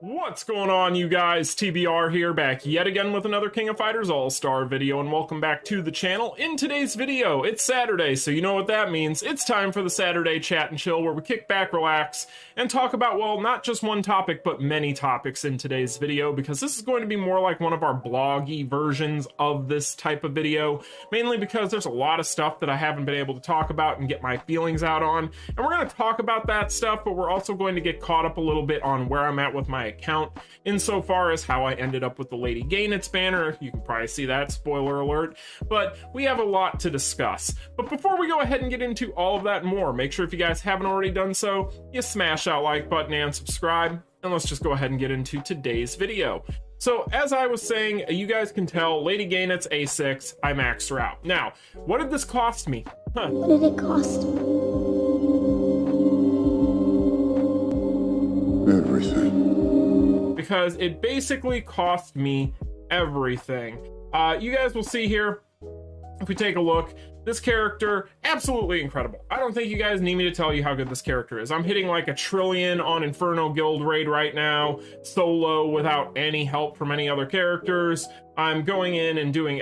What's going on, you guys? TBR here, back yet again with another King of Fighters All-Star video, and welcome back to the channel. In today's video, it's Saturday, so you know what that means. It's time for the Saturday Chat and Chill, where we kick back, relax, and talk about, well, not just one topic, but many topics in today's video, because this is going to be more like one of our bloggy versions of this type of video, mainly because there's a lot of stuff that I haven't been able to talk about and get my feelings out on, and we're going to talk about that stuff, but we're also going to get caught up a little bit on where I'm at with my account insofar as how I ended up with the Lady Goenitz banner. You can probably see that, spoiler alert, but we have a lot to discuss. But before we go ahead and get into all of that and more, make sure if you guys haven't already done so, you smash that like button and subscribe, and let's just go ahead and get into today's video. So as I was saying, you guys can tell Lady Goenitz A6, I maxed her out. Now, what did this cost me? What did it cost? Everything. Because it basically cost me everything. You guys will see here, if we take a look, this character, absolutely incredible. I don't think you guys need me to tell you how good this character is. I'm hitting like 1 trillion on Inferno guild raid right now, solo, without any help from any other characters. I'm going in and doing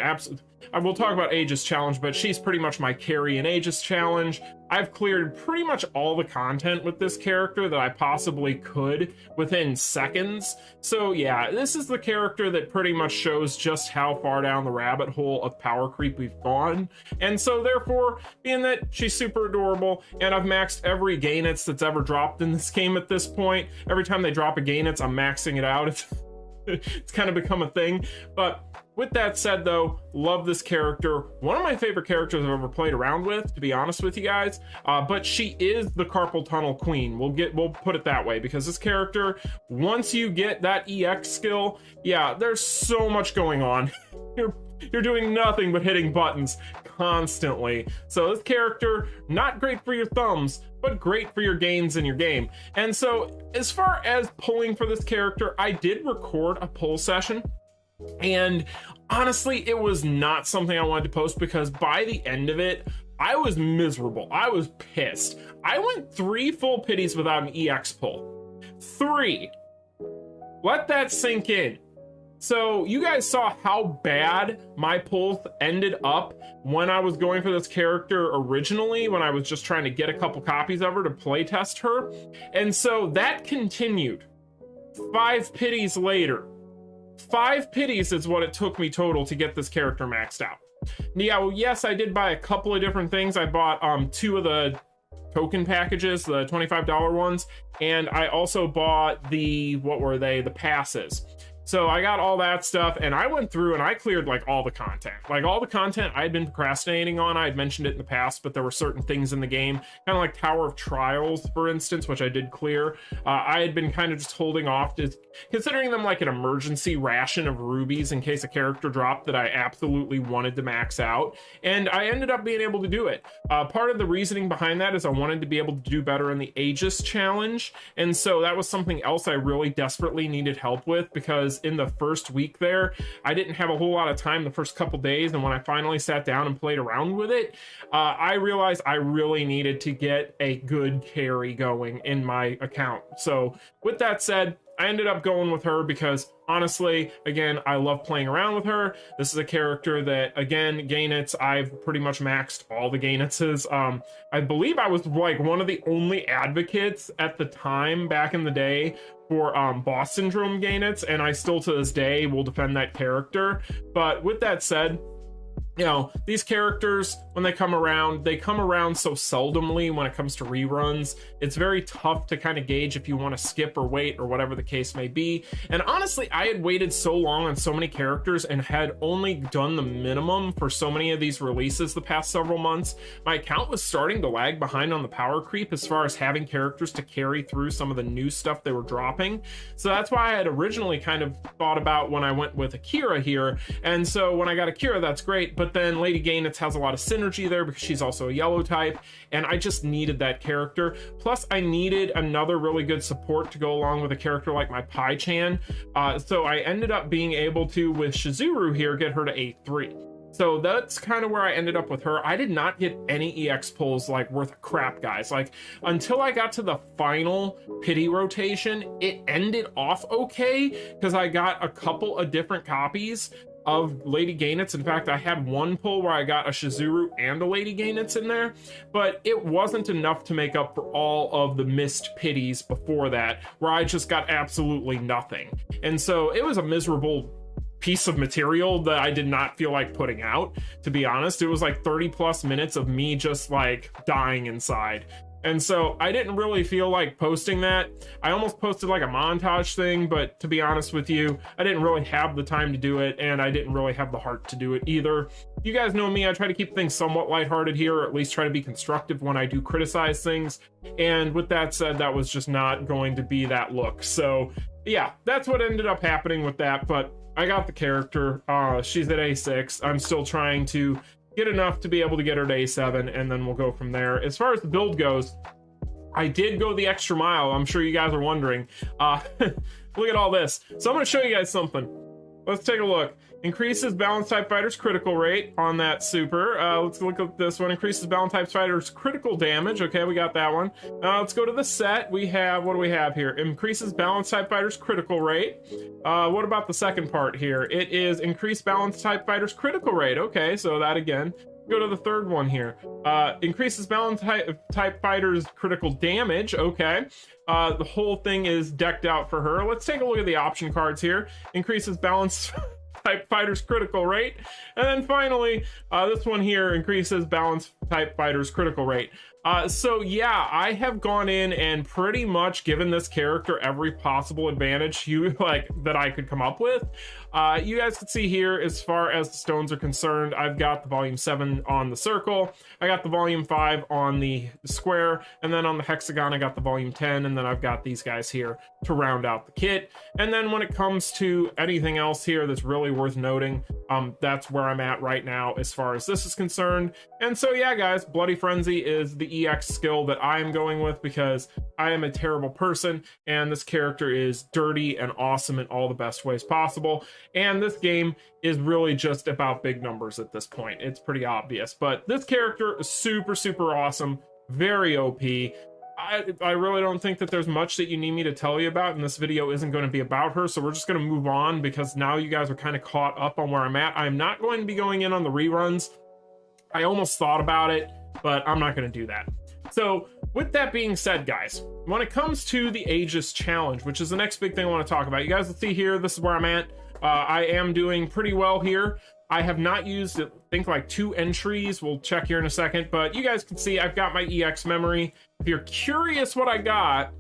I will talk about Aegis challenge, but she's pretty much my carry in Aegis challenge. I've cleared pretty much all the content with this character that I possibly could within seconds. So yeah, this is the character that pretty much shows just how far down the rabbit hole of power creep we've gone. And so therefore, being that she's super adorable, and I've maxed every Goenitz that's ever dropped in this game at this point. Every time they drop a Goenitz, I'm maxing it out. It's kind of become a thing. But with that said, though, love this character. One of my favorite characters I've ever played around with, to be honest with you guys. But she is the carpal tunnel queen. We'll put it that way, because this character, once you get that EX skill, yeah, there's so much going on. You're doing nothing but hitting buttons constantly. So this character, not great for your thumbs, but great for your gains in your game. And so as far as pulling for this character, I did record a pull session. And honestly, it was not something I wanted to post, because by the end of it, I was miserable. I was pissed. I went 3 full pities without an EX pull. 3. Let that sink in. So you guys saw how bad my pulls ended up when I was going for this character originally, when I was just trying to get a couple copies of her to play test her. And so that continued 5 pities later. 5 pities is what it took me total to get this character maxed out. Yeah, well, yes, I did buy a couple of different things. I bought 2 of the token packages, the $25 ones, and I also bought the, what were they, the passes. So I got all that stuff, and I went through and I cleared like all the content. Like all the content I had been procrastinating on. I had mentioned it in the past, but there were certain things in the game, kind of like Tower of Trials, for instance, which I did clear. I had been kind of just holding off, just considering them like an emergency ration of rubies in case a character dropped that I absolutely wanted to max out. And I ended up being able to do it. Part of the reasoning behind that is I wanted to be able to do better in the Aegis challenge. And so that was something else I really desperately needed help with, because in the first week there, I didn't have a whole lot of time the first couple days, and when I finally sat down and played around with it, I realized I really needed to get a good carry going in my account. So with that said, I ended up going with her because honestly, again, I love playing around with her. This is a character that, again, Goenitz, I've pretty much maxed all the Goenitzes. I believe I was like one of the only advocates at the time back in the day for boss syndrome Goenitz, and I still to this day will defend that character. But with that said, you know, these characters, when they come around so seldomly when it comes to reruns. It's very tough to kind of gauge if you want to skip or wait or whatever the case may be. And honestly, I had waited so long on so many characters and had only done the minimum for so many of these releases the past several months. My account was starting to lag behind on the power creep as far as having characters to carry through some of the new stuff they were dropping. So that's why I had originally kind of thought about when I went with Akira here. And so when I got Akira, that's great. But then Lady Goenitz has a lot of synergy there because she's also a yellow type, and I just needed that character. Plus, I needed another really good support to go along with a character like my Pai-chan. So I ended up being able to, with Shizuru here, get her to A3. So that's kind of where I ended up with her. I did not get any EX pulls like worth a crap, guys. Like until I got to the final pity rotation, it ended off okay because I got a couple of different copies of Lady Goenitz. In fact, I had one pull where I got a Shizuru and a Lady Goenitz in there, but it wasn't enough to make up for all of the missed pities before that, where I just got absolutely nothing. And so it was a miserable piece of material that I did not feel like putting out, to be honest. It was like 30 plus minutes of me just like dying inside. And so I didn't really feel like posting that. I almost posted like a montage thing, but to be honest with you, I didn't really have the time to do it, and I didn't really have the heart to do it either. You guys know me, I try to keep things somewhat lighthearted here, or at least try to be constructive when I do criticize things. And with that said, that was just not going to be that look. So yeah, that's what ended up happening with that, but I got the character. She's at A6. I'm still trying to get enough to be able to get her to A7, and then we'll go from there. As far as the build goes, I did go the extra mile. I'm sure you guys are wondering. Look at all this. So I'm going to show you guys something. Let's take a look. Increases balance type fighters critical rate on that super. Let's look at this one. Increases balance type fighters critical damage. Okay, we got that one. Let's go to the set. We have, what do we have here? Increases balance type fighters critical rate. What about the second part here? It is increased balance type fighters critical rate. Okay, so that again. Go to the third one here. Increases balance type fighters critical damage. Okay. The whole thing is decked out for her. Let's take a look at the option cards here. Increases balance type fighters critical rate, and then finally this one here increases balance type fighters critical rate. So yeah, I have gone in and pretty much given this character every possible advantage that I could come up with. You guys can see here, as far as the stones are concerned, I've got the volume 7 on the circle, I got the volume 5 on the square, and then on the hexagon I got the volume 10, and then I've got these guys here to round out the kit. And then when it comes to anything else here that's really worth noting, that's where I'm at right now as far as this is concerned. And so yeah, guys, Bloody Frenzy is the EX skill that I am going with because I am a terrible person, and this character is dirty and awesome in all the best ways possible. And this game is really just about big numbers at this point. It's pretty obvious, but this character is super, super awesome, very OP. I really don't think that there's much that you need me to tell you about, and this video isn't going to be about her, so we're just going to move on because now you guys are kind of caught up on where I'm at. I'm not going to be going in on the reruns. I almost thought about it, but I'm not going to do that. So with that being said, guys, when it comes to the Aegis challenge, which is the next big thing I want to talk about, you guys will see here, this is where I'm at. I am doing pretty well here. I have not used, I think, like 2 entries. We'll check here in a second, but you guys can see I've got my EX memory. If you're curious what I got,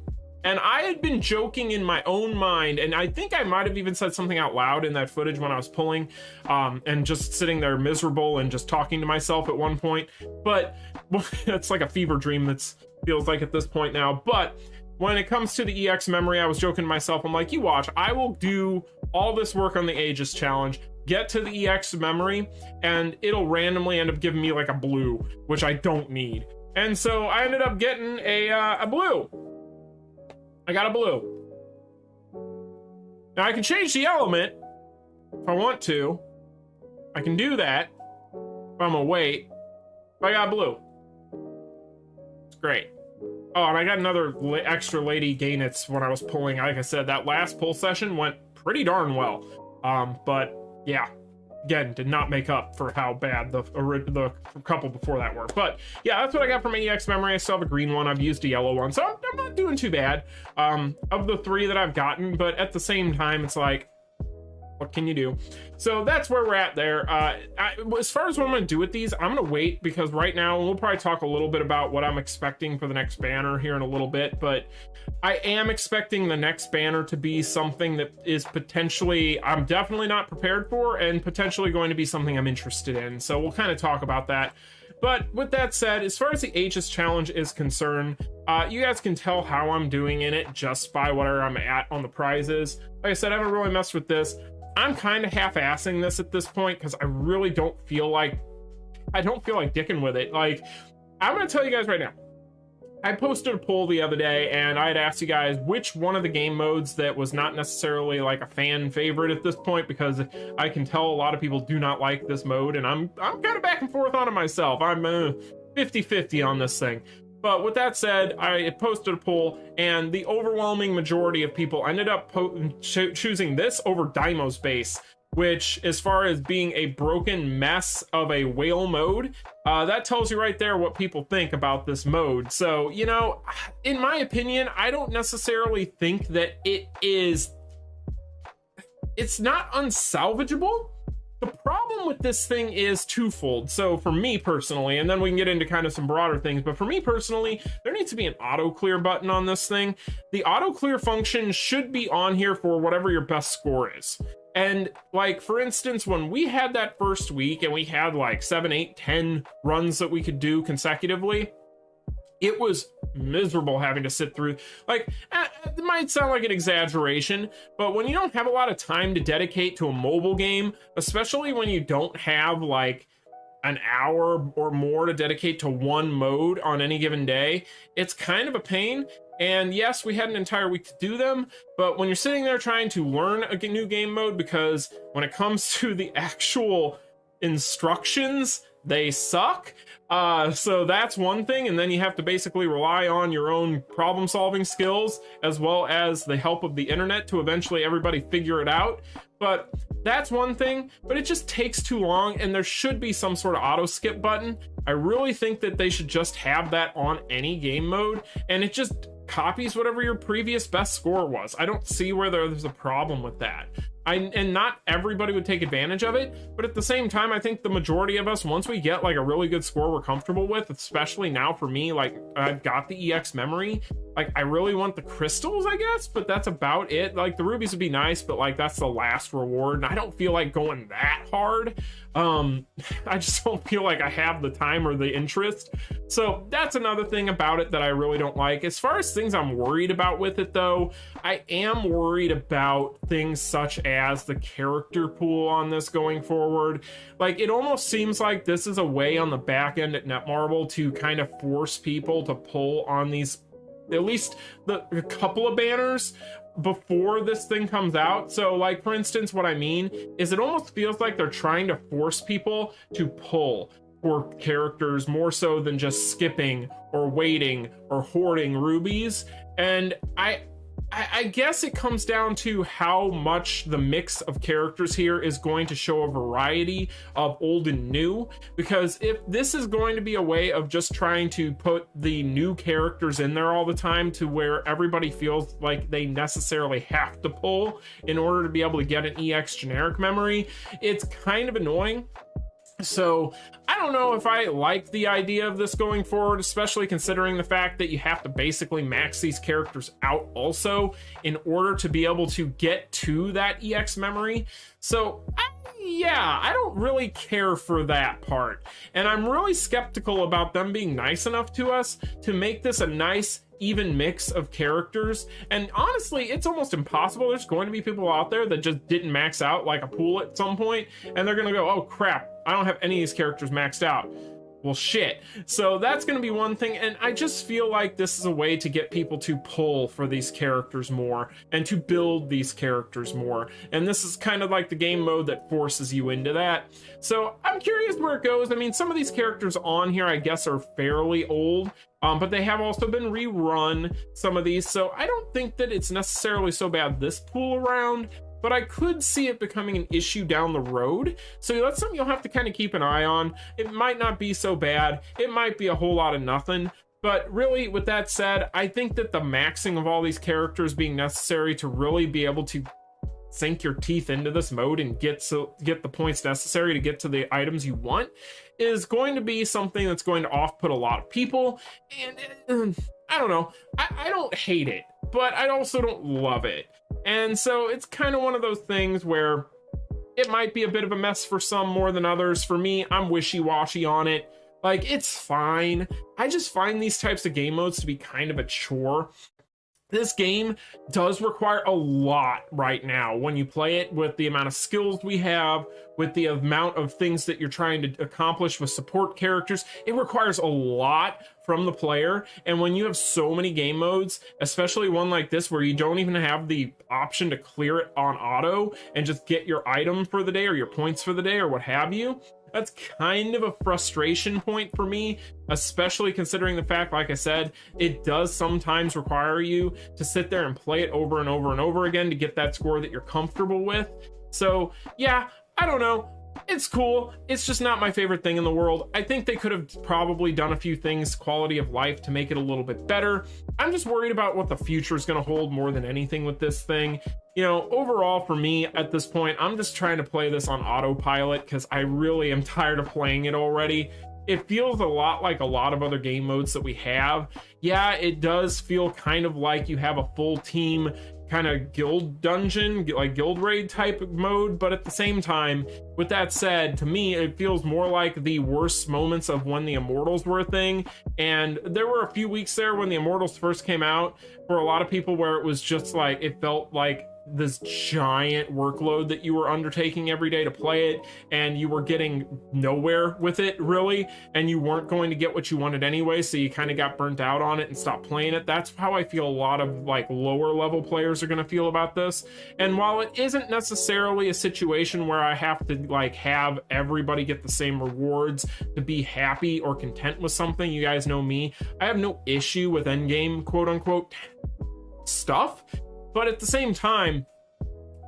and I had been joking in my own mind, and I think I might have even said something out loud in that footage when I was pulling, and just sitting there miserable and just talking to myself at one point. But it's like a fever dream that feels like at this point now. But when it comes to the EX memory, I was joking to myself. I'm like, you watch, I will do all this work on the Aegis challenge, get to the EX memory, and it'll randomly end up giving me like a blue, which I don't need. And so I ended up getting a blue. I got a blue. Now I can change the element if I want to. I can do that, but I'm gonna wait. But I got blue. It's great. Oh, and I got another extra Lady Goenitz when I was pulling. Like I said, that last pull session went pretty darn well. But yeah, again, did not make up for how bad the couple before that were. But yeah, that's what I got from my EX memory. I still have a green one. I've used a yellow one, so I'm not doing too bad of the 3 that I've gotten. But at the same time, it's like, what can you do? So that's where we're at there. As far as what I'm going to do with these, I'm going to wait because right now we'll probably talk a little bit about what I'm expecting for the next banner here in a little bit. But I am expecting the next banner to be something that is potentially, I'm definitely not prepared for, and potentially going to be something I'm interested in. So we'll kind of talk about that. But with that said, as far as the Aegis challenge is concerned, you guys can tell how I'm doing in it just by where I'm at on the prizes. Like I said, I haven't really messed with this. I'm kind of half-assing this at this point because I really don't feel like dicking with it. Like, I'm going to tell you guys right now, I posted a poll the other day and I had asked you guys which one of the game modes that was not necessarily like a fan favorite at this point, because I can tell a lot of people do not like this mode, and I'm kind of back and forth on it myself. I'm 50-50 on this thing. But with that said, I posted a poll and the overwhelming majority of people ended up choosing this over Daimo's Base, which, as far as being a broken mess of a whale mode, that tells you right there what people think about this mode. So, you know, in my opinion, I don't necessarily think that it's not unsalvageable. The problem with this thing is twofold. So for me personally, and then we can get into kind of some broader things, but for me personally, there needs to be an auto clear button on this thing. The auto clear function should be on here for whatever your best score is. And like, for instance, when we had that first week and we had like 7, 8, 10 runs that we could do consecutively, it was miserable having to sit through, like, it might sound like an exaggeration, but when you don't have a lot of time to dedicate to a mobile game, especially when you don't have like an hour or more to dedicate to one mode on any given day, it's kind of a pain. And yes, we had an entire week to do them, but when you're sitting there trying to learn a new game mode, because when it comes to the actual instructions, they suck. So that's one thing, and then you have to basically rely on your own problem solving skills as well as the help of the internet to eventually everybody figure it out. But that's one thing, but it just takes too long, and there should be some sort of auto skip button. I really think that they should just have that on any game mode, and it just copies whatever your previous best score was. I don't see where there's a problem with that. And not everybody would take advantage of it, but at the same time, I think the majority of us, once we get like a really good score we're comfortable with, especially now for me, like I've got the EX memory, like I really want the crystals, I guess, but that's about it. Like the rubies would be nice, but like that's the last reward, and I don't feel like going that hard. I just don't feel like I have the time or the interest. So that's another thing about it that I really don't like. As far as things I'm worried about with it though, I am worried about things such as the character pool on this going forward. Like it almost seems like this is a way on the back end at Netmarble to kind of force people to pull on these, at least a couple of banners before this thing comes out. So like, for instance, what I mean is it almost feels like they're trying to force people to pull for characters more so than just skipping or waiting or hoarding rubies. And I guess it comes down to how much the mix of characters here is going to show a variety of old and new, because if this is going to be a way of just trying to put the new characters in there all the time to where everybody feels like they necessarily have to pull in order to be able to get an EX generic memory, it's kind of annoying. So I don't know if I like the idea of this going forward, especially considering the fact that you have to basically max these characters out also in order to be able to get to that EX memory. So yeah, I don't really care for that part. And I'm really skeptical about them being nice enough to us to make this a nice even mix of characters. And honestly, it's almost impossible. There's going to be people out there that just didn't max out like a pool at some point, and they're gonna go, oh crap, I don't have any of these characters maxed out. Well, shit. So that's going to be one thing, and I just feel like this is a way to get people to pull for these characters more and to build these characters more, and this is kind of like the game mode that forces you into that. So I'm curious where it goes. I mean, some of these characters on here I guess are fairly old, but they have also been rerun, some of these, so I don't think that it's necessarily so bad this pool around, but I could see it becoming an issue down the road. So that's something you'll have to kind of keep an eye on. It might not be so bad. It might be a whole lot of nothing. But really, with that said, I think that the maxing of all these characters being necessary to really be able to sink your teeth into this mode and get the points necessary to get to the items you want is going to be something that's going to off-put a lot of people. And I don't know. I don't hate it, but I also don't love it. And so it's kind of one of those things where it might be a bit of a mess for some more than others. For me, I'm wishy-washy on it. Like, it's fine. I just find these types of game modes to be kind of a chore. This game does require a lot right now when you play it, with the amount of skills we have, with the amount of things that you're trying to accomplish with support characters. It requires a lot from the player, and when you have so many game modes, especially one like this where you don't even have the option to clear it on auto and just get your item for the day or your points for the day or what have you, that's kind of a frustration point for me, especially considering the fact, like I said, it does sometimes require you to sit there and play it over and over and over again to get that score that you're comfortable with. So yeah, I don't know. It's cool. It's just not my favorite thing in the world. I think they could have probably done a few things, quality of life, to make it a little bit better. I'm just worried about what the future is going to hold more than anything with this thing. You know, overall for me at this point, I'm just trying to play this on autopilot because I really am tired of playing it already. It feels a lot like a lot of other game modes that we have. Yeah, it does feel kind of like you have a full team kind of guild dungeon, like guild raid type of mode, but at the same time, with that said, to me it feels more like the worst moments of when the Immortals were a thing. And there were a few weeks there when the Immortals first came out for a lot of people where it was just like, it felt like this giant workload that you were undertaking every day to play it, and you were getting nowhere with it really, and you weren't going to get what you wanted anyway, so you kind of got burnt out on it and stopped playing it. That's how I feel a lot of like lower level players are going to feel about this. And while it isn't necessarily a situation where I have to like have everybody get the same rewards to be happy or content with something, you guys know me, I have no issue with endgame quote unquote stuff. But at the same time,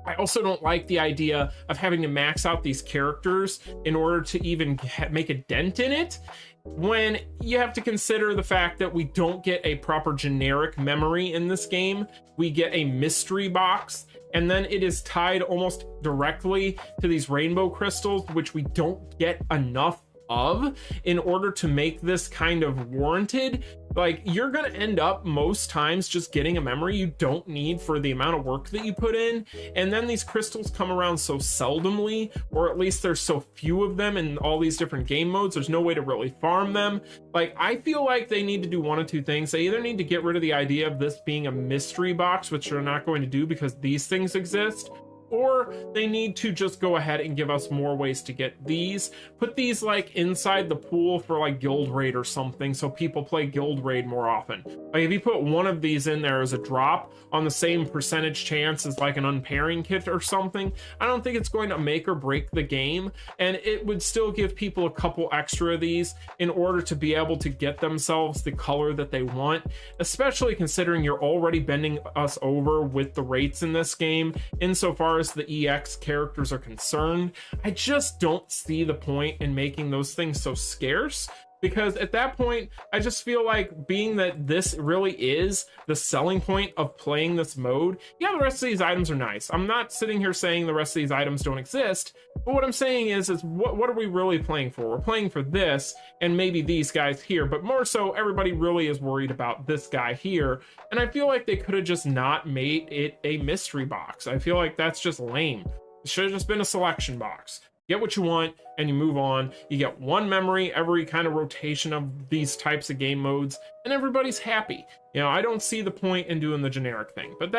I also don't like the idea of having to max out these characters in order to even make a dent in it, when you have to consider the fact that we don't get a proper generic memory in this game. We get a mystery box, and then it is tied almost directly to these rainbow crystals, which we don't get enough of in order to make this kind of warranted. Like, you're gonna end up most times just getting a memory you don't need for the amount of work that you put in, and then these crystals come around so seldomly, or at least there's so few of them in all these different game modes, there's no way to really farm them. Like, I feel like they need to do one of two things. They either need to get rid of the idea of this being a mystery box, which they're not going to do because these things exist, or they need to just go ahead and give us more ways to get these. Put these like inside the pool for like guild raid or something, so people play guild raid more often. Like, if you put one of these in there as a drop on the same percentage chance as like an unpairing kit or something, I don't think it's going to make or break the game, and it would still give people a couple extra of these in order to be able to get themselves the color that they want, especially considering you're already bending us over with the rates in this game insofar as the EX characters are concerned. I just don't see the point in making those things so scarce, because at that point I just feel like, being that this really is the selling point of playing this mode, yeah, the rest of these items are nice. I'm not sitting here saying the rest of these items don't exist, but what I'm saying is what are we really playing for? We're playing for this and maybe these guys here, but more so everybody really is worried about this guy here, and I feel like they could have just not made it a mystery box. I feel like that's just lame. It should have just been a selection box. Get what you want and you move on. You get one memory every kind of rotation of these types of game modes, and everybody's happy. You know, I don't see the point in doing the generic thing, but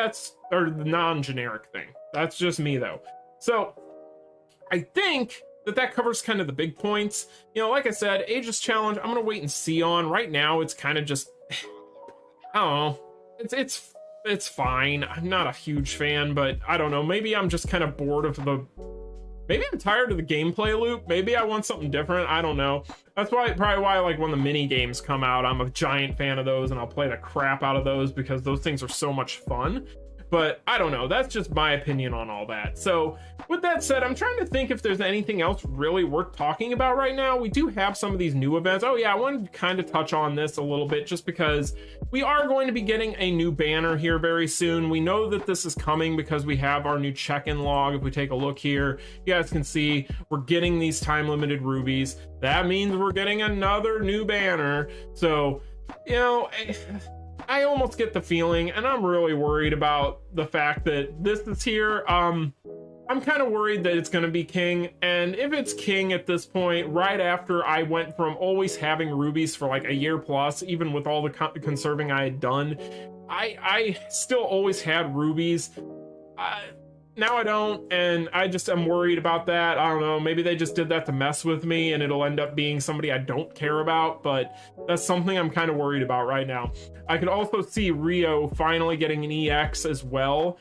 or the non-generic thing. That's just me though. So I think that covers kind of the big points. You know, like I said, Aegis challenge, I'm gonna wait and see on. Right now it's kind of just, I don't know, it's fine. I'm not a huge fan, but I don't know, maybe I'm just kind of bored of maybe I'm tired of the gameplay loop. Maybe I want something different. I don't know. That's probably why, like, when the mini games come out, I'm a giant fan of those, and I'll play the crap out of those because those things are so much fun. But I don't know, that's just my opinion on all that. So with that said, I'm trying to think if there's anything else really worth talking about right now. We do have some of these new events. Oh yeah, I wanted to kind of touch on this a little bit, just because we are going to be getting a new banner here very soon. We know that this is coming because we have our new check-in log. If we take a look here, you guys can see we're getting these time-limited rubies. That means we're getting another new banner. So, you know, I almost get the feeling, and I'm really worried about the fact that this is here. I'm kind of worried that it's going to be king, and if it's king at this point, right after I went from always having rubies for like a year plus, even with all the conserving I had done, I still always had rubies. Now I don't, and I just am worried about that. I don't know, maybe they just did that to mess with me and it'll end up being somebody I don't care about, but that's something I'm kind of worried about right now. I could also see Rio finally getting an EX as well,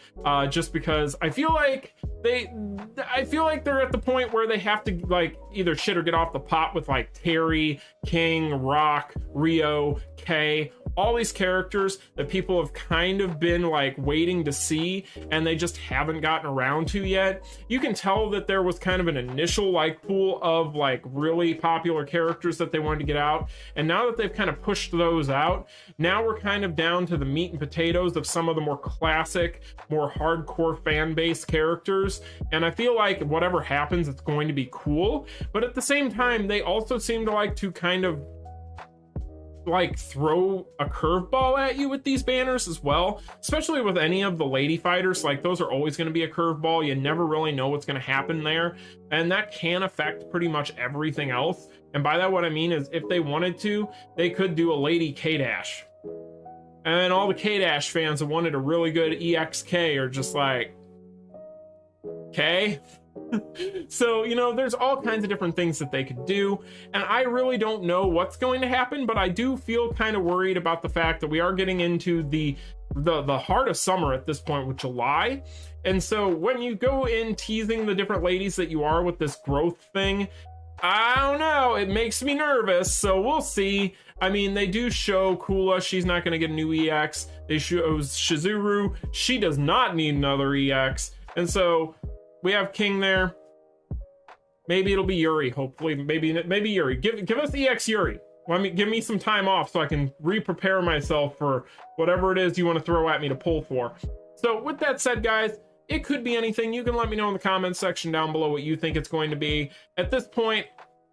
just because I feel like they're at the point where they have to like either shit or get off the pot with like Terry, King, Rock, Rio, Kay, all these characters that people have kind of been like waiting to see and they just haven't gotten around to yet. You can tell that there was kind of an initial like pool of like really popular characters that they wanted to get out, and now that they've kind of pushed those out, now we're kind of down to the meat and potatoes of some of the more classic, more hardcore fan base characters, and I feel like whatever happens, it's going to be cool. But at the same time, they also seem to like to kind of like throw a curveball at you with these banners as well, especially with any of the lady fighters. Like those are always going to be a curveball. You never really know what's going to happen there, and that can affect pretty much everything else. And by that, what I mean is if they wanted to, they could do a lady K-Dash, and all the K-Dash fans that wanted a really good EXK are just like, okay. So, you know, there's all kinds of different things that they could do, and I really don't know what's going to happen, but I do feel kind of worried about the fact that we are getting into the heart of summer at this point with July. And so when you go in teasing the different ladies that you are with this growth thing, I don't know, it makes me nervous, so we'll see. I mean, they do show Kula, she's not going to get a new EX. They show Shizuru, she does not need another EX. And so we have King there. Maybe it'll be Yuri, hopefully. Maybe Yuri. Give us EX Yuri. Give me some time off so I can re-prepare myself for whatever it is you want to throw at me to pull for. So with that said, guys, it could be anything. You can let me know in the comments section down below what you think it's going to be. At this point,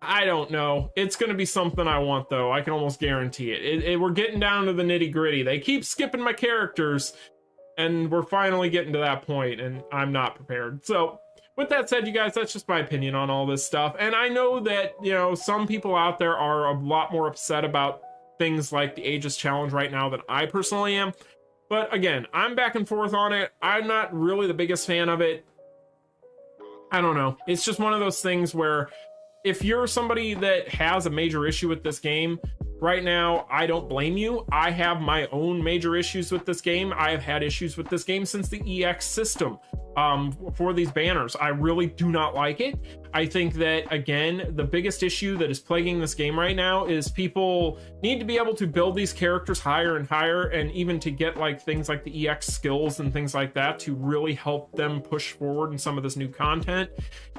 I don't know. It's going to be something I want, though. I can almost guarantee it. We're getting down to the nitty-gritty. They keep skipping my characters, and we're finally getting to that point, and I'm not prepared. So with that said, you guys, that's just my opinion on all this stuff. And I know that, you know, some people out there are a lot more upset about things like the Aegis challenge right now than I personally am. But again, I'm back and forth on it. I'm not really the biggest fan of it. I don't know. It's just one of those things where if you're somebody that has a major issue with this game right now, I don't blame you. I have my own major issues with this game. I have had issues with this game since the EX system for these banners. I really do not like it. I think that, again, the biggest issue that is plaguing this game right now is people need to be able to build these characters higher and higher, and even to get like things like the EX skills and things like that to really help them push forward in some of this new content.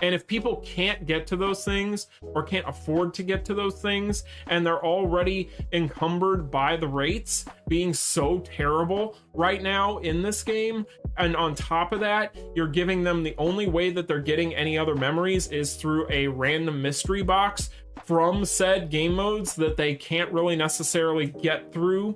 And if people can't get to those things or can't afford to get to those things, and they're already encumbered by the rates being so terrible right now in this game, and on top of that, you're giving them the only way that they're getting any other memories is through a random mystery box from said game modes that they can't really necessarily get through.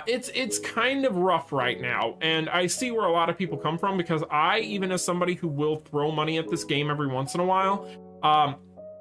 It's kind of rough right now, and I see where a lot of people come from, because I, even as somebody who will throw money at this game every once in a while,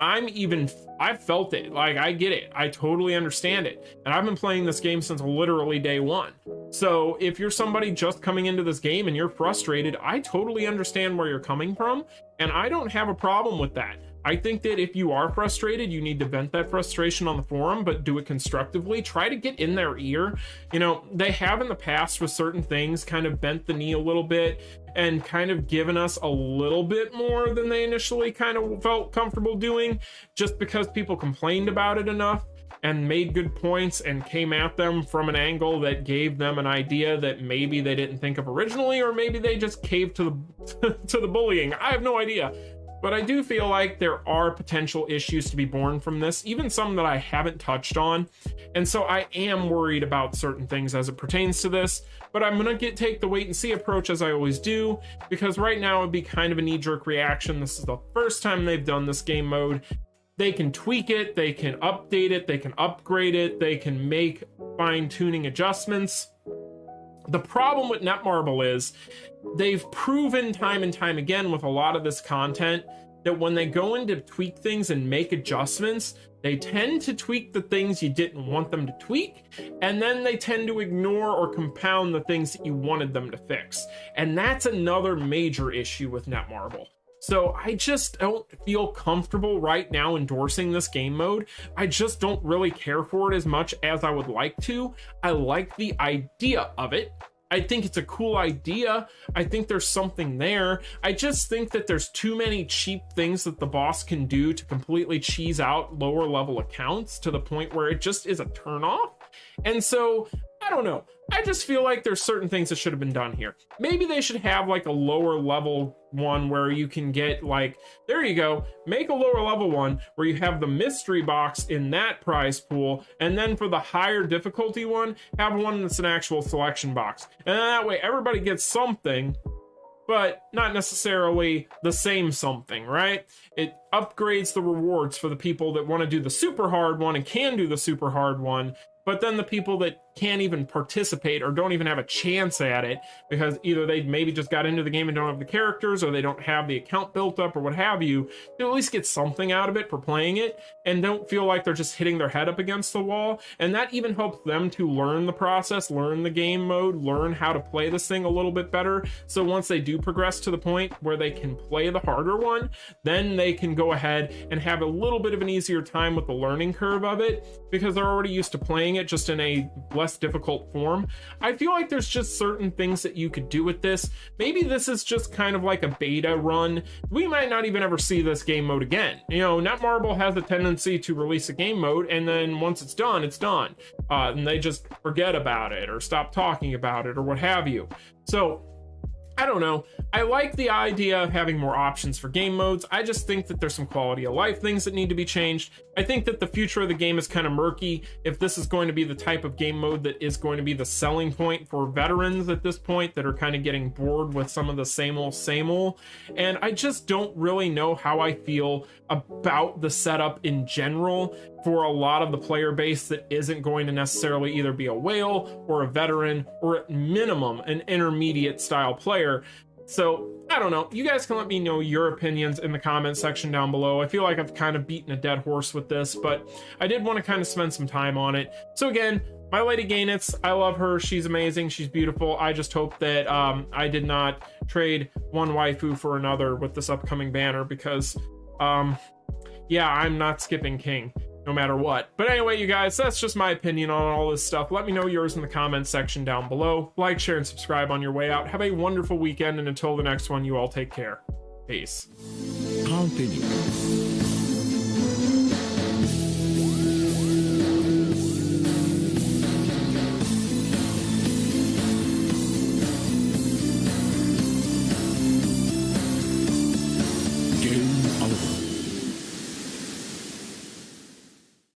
I've felt it. Like, I get it. I totally understand it. And I've been playing this game since literally day one. So if you're somebody just coming into this game and you're frustrated, I totally understand where you're coming from, and I don't have a problem with that. I think that if you are frustrated, you need to vent that frustration on the forum, but do it constructively. Try to get in their ear. You know, they have in the past with certain things kind of bent the knee a little bit and kind of given us a little bit more than they initially kind of felt comfortable doing, just because people complained about it enough and made good points and came at them from an angle that gave them an idea that maybe they didn't think of originally, or maybe they just caved to the to the bullying. I have no idea. But I do feel like there are potential issues to be born from this, even some that I haven't touched on. And so I am worried about certain things as it pertains to this, but I'm gonna take the wait and see approach as I always do, because right now it'd be kind of a knee-jerk reaction. This is the first time they've done this game mode. They can tweak it, they can update it, they can upgrade it, they can make fine-tuning adjustments. The problem with Netmarble is they've proven time and time again with a lot of this content that when they go in to tweak things and make adjustments, They tend to tweak the things you didn't want them to tweak, and then they tend to ignore or compound the things that you wanted them to fix. And that's another major issue with Netmarble. So I just don't feel comfortable right now endorsing this game mode. I just don't really care for it as much as I would like to. I like the idea of it. I think it's a cool idea. I think there's something there. I just think that there's too many cheap things that the boss can do to completely cheese out lower level accounts to the point where it just is a turnoff. And so, I don't know. I just feel like there's certain things that should have been done here. Maybe they should have like a lower level one where you can get like, there you go, make a lower level one where you have the mystery box in that prize pool, and then for the higher difficulty one, have one that's an actual selection box. And that way everybody gets something, but not necessarily the same something, right? It upgrades the rewards for the people that want to do the super hard one and can do the super hard one, but then the people that can't even participate or don't even have a chance at it because either they maybe just got into the game and don't have the characters, or they don't have the account built up, or what have you, to at least get something out of it for playing it and don't feel like they're just hitting their head up against the wall. And that even helps them to learn the process, learn the game mode, learn how to play this thing a little bit better. So once they do progress to the point where they can play the harder one, then they can go ahead and have a little bit of an easier time with the learning curve of it because they're already used to playing it just in a less difficult form. I feel like there's just certain things that you could do with this. Maybe this is just kind of like a beta run. We might not even ever see this game mode again. You know, Netmarble has a tendency to release a game mode, and then once it's done, it's done. And they just forget about it or stop talking about it or what have you. So I don't know. I like the idea of having more options for game modes. I just think that there's some quality of life things that need to be changed. I think that the future of the game is kind of murky if this is going to be the type of game mode that is going to be the selling point for veterans at this point that are kind of getting bored with some of the same old. And I just don't really know how I feel about the setup in general for a lot of the player base that isn't going to necessarily either be a whale or a veteran or at minimum an intermediate style player. So I don't know. You guys can let me know your opinions in the comment section down below. I feel like I've kind of beaten a dead horse with this, but I did want to kind of spend some time on it. So again, my lady Goenitz, I love her. She's amazing. She's beautiful. I just hope that I did not trade one waifu for another with this upcoming banner because, yeah, I'm not skipping King no matter what. But anyway, you guys, that's just my opinion on all this stuff. Let me know yours in the comments section down below. Like, share, and subscribe on your way out. Have a wonderful weekend, and until the next one, you all take care. Peace. Continue.